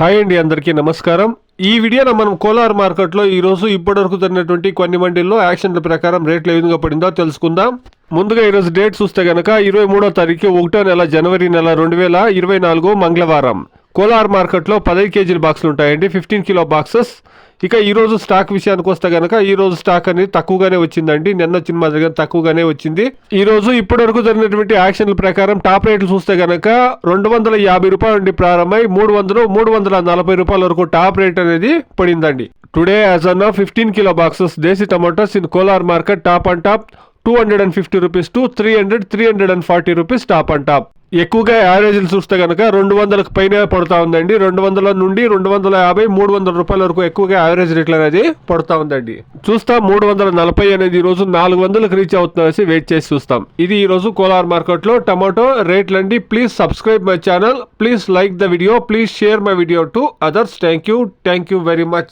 Hi అండి, అందరికీ నమస్కారం. ఈ వీడియోలో మనం కోలార్ మార్కెట్లో ఈరోజు ఇప్పటివరకు జరిగినటువంటి కొన్ని మండీల్లో యాక్షన్ల ప్రకారం రేట్లు ఏ విధంగా పడిందో తెలుసుకుందాం. ముందుగా ఈరోజు డేట్ చూస్తే కనుక 23వ తారీఖు 1వ నెల జనవరి నెల 2024 మంగళవారం. కోలార్ మార్కెట్లో 15 కేజీల బాక్సులు ఉంటాయండి, 15 కిలో బాక్సెస్. ఇక ఈరోజు స్టాక్ విషయానికి వస్తే కనుక ఈరోజు స్టాక్ అనేది తక్కువగానే వచ్చిందండి. నిన్న వచ్చిన మాదిరిగా తక్కువగానే వచ్చింది. ఈరోజు ఇప్పటి వరకు జరిగినటువంటి యాక్షన్ల ప్రకారం టాప్ రేట్లు చూస్తే కనుక 250 రూపాయల నుండి ప్రారంభమై 340 రూపాయల వరకు టాప్ రేట్ అనేది పడిందండి. Today as an 15 kilo boxes desi tomatoes in Kolar market top and top 250 rupees to 340 rupees top and top. ఎక్కువగా యావరేజ్లు చూస్తే కనుక 200కు పైన పడుతూ ఉందండి. 200 నుండి 250, 300 రూపాయల వరకు ఎక్కువగా యావరేజ్ రేట్లు అనేది పడుతూ ఉందండి. చూస్తాం 340 అనేది ఈ రోజు 400కు రీచ్ అవుతుందనేసి వెయిట్ చేసి చూస్తాం. ఇది ఈ రోజు కోలార్ మార్కెట్ లో టమాటో రేట్లు అండి. Please subscribe my channel, please like the video, please share my video to others. Thank you very much.